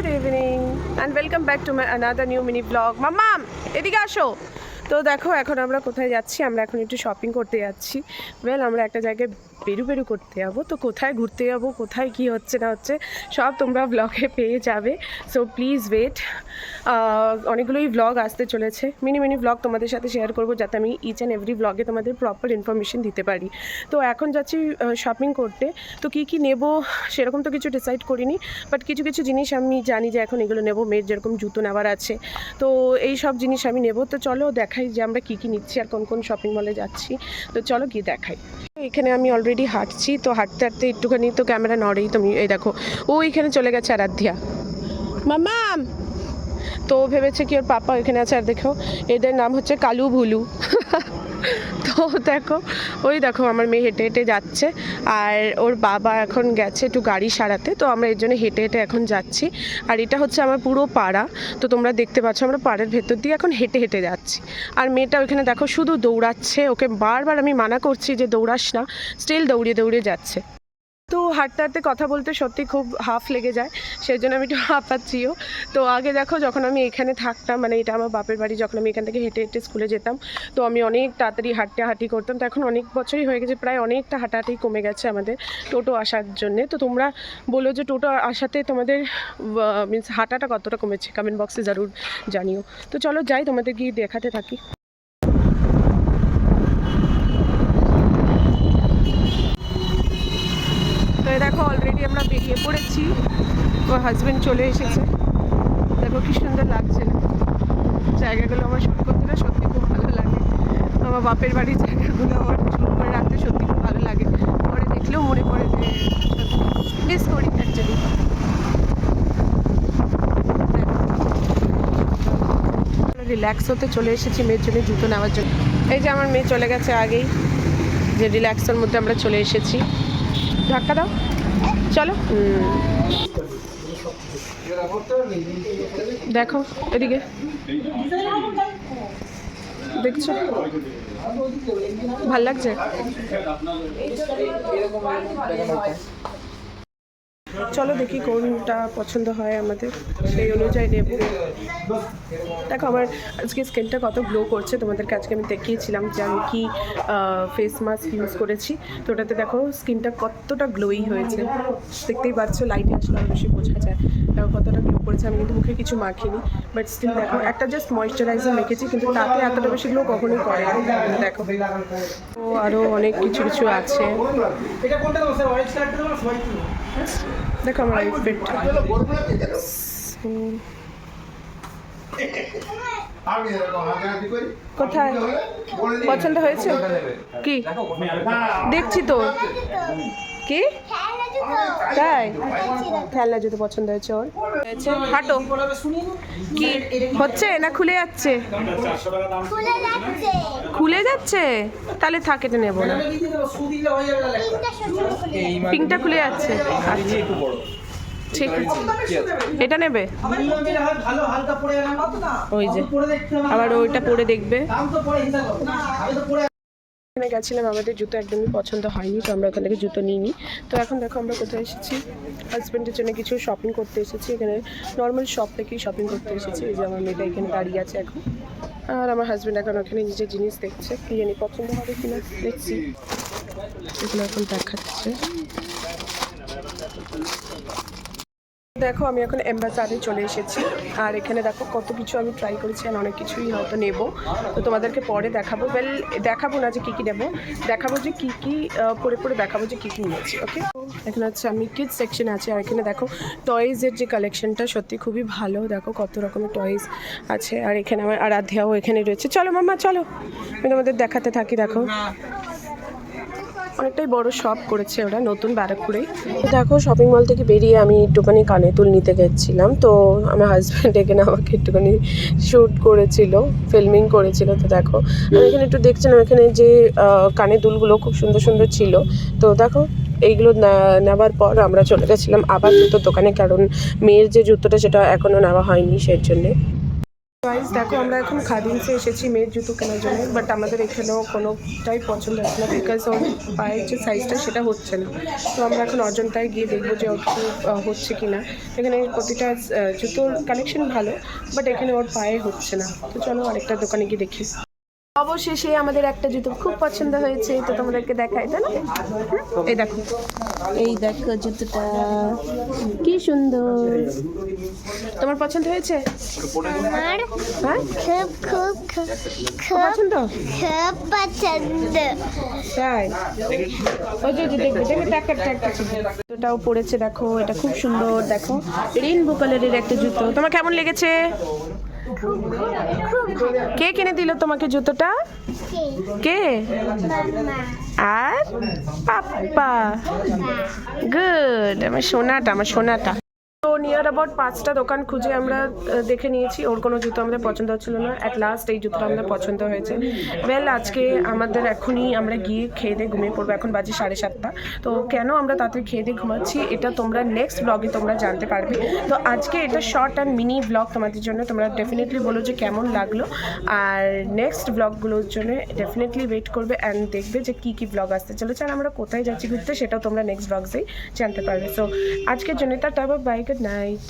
Good evening and welcome back to my another new mini vlog. মাম্মাম এদিকে আসো। তো দেখো এখন আমরা কোথায় যাচ্ছি, আমরা এখন একটু শপিং করতে যাচ্ছি। আমরা একটা জায়গায় বেরু করতে যাবো, তো কোথায় ঘুরতে যাবো, কোথায় কি হচ্ছে না হচ্ছে সব তোমরা ব্লগে পেয়ে যাবে। সো প্লিজ ওয়েট, অনেকগুলোই ব্লগ আসতে চলেছে, মিনি ব্লগ তোমাদের সাথে শেয়ার করবো, যাতে আমি ইচ অ্যান্ড এভরি ব্লগে তোমাদের প্রপার ইনফরমেশন দিতে পারি। তো এখন যাচ্ছি শপিং করতে, তো কী নেব সেরকম তো কিছু ডিসাইড করিনি, বাট কিছু জিনিস আমি জানি যে এখন এগুলো নেব। মেয়ের যেরকম জুতো নেওয়ার আছে, তো এই সব জিনিস আমি নেব। তো চলো দেখাই যে আমরা কী নিচ্ছি আর কোন শপিং মলে যাচ্ছি। তো চলো গিয়ে দেখাই। এখানে আমি অলরেডি হাঁটছি, তো হাঁটতে একটুখানি তো ক্যামেরা নড়েই, তুমি এই দেখো ও এখানে চলে গেছে আরাধ্যা মাম্মাম। তো ভেবেছে কি ওর পাপা এখানে আছে, আর দেখো এদের নাম হচ্ছে কালু ভুলু। তো দেখো ওই দেখো আমার মেয়ে হেঁটে যাচ্ছে, আর ওর বাবা এখন গেছে একটু গাড়ি সারাতে, তো আমরা এর জন্য হেঁটে এখন যাচ্ছি। আর এটা হচ্ছে আমার পুরো পাড়া, তো তোমরা দেখতে পাচ্ছ আমরা পাড়ার ভেতর দিয়ে এখন হেঁটে যাচ্ছি। আর মেয়েটা ওইখানে দেখো শুধু দৌড়াচ্ছে, ওকে বারবার আমি মানা করছি যে দৌড়াস না, স্টিল দৌড়িয়ে যাচ্ছে। তো হাঁটতে কথা বলতে সত্যি খুব হাফ লেগে যায়, সেই জন্য আমি একটু হাঁপাচ্ছিও। তো আগে দেখো যখন আমি এখানে থাকতাম, মানে এটা আমার বাপের বাড়ি, যখন আমি এখান থেকে হেঁটে স্কুলে যেতাম, তো আমি অনেক তাড়াতাড়ি হাঁটি করতাম। তো এখন অনেক বছরই হয়ে গেছে, প্রায় অনেকটা হাঁটাহাঁটি কমে গেছে আমাদের টোটো আসার জন্যে। তো তোমরা বলো যে টোটো আসাতে তোমাদের মিনস হাঁটাটা কতটা কমেছে, কমেন্ট বক্সে জরুর জানিও। তো চলো যাই, তোমাদের গিয়ে দেখাতে থাকি। দেখো অলরেডি আমরা বেরিয়ে পড়েছি, ওর হাজব্যান্ড চলে এসেছে। দেখো কি সুন্দর লাগছে না জায়গাগুলো, আমার শুট করতে না সত্যি খুব ভালো লাগে। আমার বাপের বাড়ির জায়গাগুলো আমার শুট করে রাখতে সত্যি খুব ভালো লাগে। পরে দেখলেও মনে পড়ে যে মিস করি অ্যাকচুয়ালি। রিল্যাক্স হতে চলে এসেছি মেয়ের জন্য জুতো নেওয়ার জন্য। এই যে আমার মেয়ে চলে গেছে আগেই, যে রিল্যাক্সের মধ্যে আমরা চলে এসেছি। ধাক্কা দাও, চলো। দেখো এদিকে দেখছো, ভাল লাগছে। চলো দেখি কোনটা পছন্দ হয় আমাদের, সেই অনুযায়ী নেব। দেখো আমার আজকে স্কিনটা কত গ্লো করছে, তোমাদেরকে আজকে আমি দেখিয়েছিলাম যে আমি কি ফেস মাস্ক ইউজ করেছি। তো ওটাতে দেখো স্কিনটা কতটা গ্লোই হয়েছে, দেখতেই পাচ্ছ, লাইটে আসলে আরও বেশি বোঝা যায় কতটা গ্লো করেছে। আমি কিন্তু মুখে কিছু মাখিনি, বাট স্টিল দেখো একটা জাস্ট ময়েশ্চারাইজার মেখেছি, কিন্তু তাতে এতটা বেশি গ্লো কখনোই করে না। দেখো তো আরও অনেক কিছু আছে। দেখো আমার আউটফিট কোথায় পছন্দ হয়েছে, কি দেখছি তো, কি তাই খেলনা জুতো পছন্দ হয়েছে ওর। হাঁটো, কি হচ্ছে না খুলে যাচ্ছে, খুলে যাচ্ছে, তাহলে থাকে এটা নেবো না। পিঙ্কটা খুলে যাচ্ছে, ঠিক আছে এটা নেবে। ওই যে আবার ওইটা পরে দেখবে। এখানে গেছিলাম, আমাদের জুতো একদমই পছন্দ হয়নি, তো আমরা ওখান থেকে জুতো নিইনি। তো এখন দেখো আমরা কোথায় এসেছি, হাজব্যান্ডের জন্য কিছু শপিং করতে এসেছি। এখানে নর্মাল শপ থেকেই শপিং করতে এসেছি। এই যে আমার মেয়েটা এখানে দাঁড়িয়ে আছে এখন, আর আমার হাজব্যান্ড এখন ওখানে নিজের জিনিস দেখছে, কি জানি পছন্দ হবে কিনা দেখছি, এগুলো এখন দেখাচ্ছে। দেখো আমি এখন এমবাজারে চলে এসেছি, আর এখানে দেখো কত কিছু আমি ট্রাই করেছি, আর অনেক কিছুই হয়তো নেব, তো তোমাদেরকে পরে দেখাবো। দেখাবো না যে কী নেবো, দেখাবো যে কী পরে দেখাবো যে কী নিয়েছি। ওকে, এখানে হচ্ছে আমি কিডস সেকশনে আছি, আর এখানে দেখো টয়েজের যে কালেকশনটা সত্যি খুবই ভালো। দেখো কত রকমের টয়েস আছে, আর এখানে আমার আরাধ্যাও এখানে রয়েছে। চলো মাম্মা চলো, আমি তোমাদের দেখাতে থাকি। দেখো অনেকটাই বড় শপ করেছে ওরা, নতুন ব্যারাকপুরেই। দেখো শপিং মল থেকে বেরিয়ে আমি একটুখানি কানে দুল নিতে গেছিলাম, তো আমার হাজব্যান্ড এখানে আমাকে একটুখানি শ্যুট করেছিল, ফিল্মিং করেছিল। তো দেখো আমি এখানে একটু দেখছিলাম, এখানে যে কানে দুলগুলো খুব সুন্দর ছিল। তো দেখো এইগুলো নেওয়ার পর আমরা চলে গেছিলাম আবার জুতোর দোকানে, কারণ মেয়ের যে জুতোটা সেটা এখনও নেওয়া হয়নি, সেই জন্যে। গাইস দেখো আমরা এখন খাদিমসে এসেছি মেয়ের জুতো কেনার জন্য, বাট আমাদের এখানেও কোনোটাই পছন্দ হচ্ছে না, বিকজ ওর পায়ের যে সাইজটা সেটা হচ্ছে না। তো আমরা এখন অজন্তায় গিয়ে দেখবো যে ওর কি হচ্ছে কি না। এখানে প্রতিটা জুতোর কালেকশন ভালো, বাট এখানে ওর পায়ে হচ্ছে না। তো চলো আরেকটা দোকানে গিয়ে দেখি। অবশেষে আমাদের একটা জুতো খুব পছন্দ হয়েছে, তো তোমাদেরকে দেখাই, তাই না? এই দেখো, এই দেখো জুতোটা কি সুন্দর। তোমার পছন্দ হয়েছে? আমার হ্যাঁ, খুব খুব খুব খুব পছন্দ খুব পছন্দ। তাই? ওই যে দেখবে দেখবে ট্যাগটা জুতোটাও পড়েছে, দেখো এটা খুব সুন্দর। দেখো রেইনবো কালারের একটা জুতো। তোমার কেমন লেগেছে? কে কিনে দিল তোমাকে জুতোটা? কে? মামা আর পাপ্পা। গুড, আমার সোনাটা। তো নিয়ার অ্যাবাউট 5টা দোকান খুঁজে আমরা দেখে নিয়েছি, ওর কোনো জুতো আমাদের পছন্দ হচ্ছিল না। অ্যাট লাস্ট এই জুতোটা আমাদের পছন্দ হয়েছে। ওয়েল, আজকে আমাদের এখনই আমরা গিয়ে খেয়ে দিয়ে ঘুমিয়ে পড়বো। এখন বাজে 7:30। তো কেন আমরা তাড়াতাড়ি খেয়ে দিয়ে ঘুমাচ্ছি এটা তোমরা নেক্সট ব্লগে তোমরা জানতে পারবে। তো আজকে এটা শর্ট অ্যান্ড মিনি ব্লগ তোমাদের জন্য। তোমরা ডেফিনেটলি বলো যে কেমন লাগলো, আর নেক্সট ব্লগগুলোর জন্য ডেফিনেটলি ওয়েট করবে অ্যান্ড দেখবে যে কী কী ব্লগ আসতে চলেছে আর আমরা কোথায় যাচ্ছি ঘুরতে, সেটাও তোমরা নেক্সট ব্লগসেই জানতে পারবে। সো আজকের জন্য টাটা, বাই, গুড নাইট।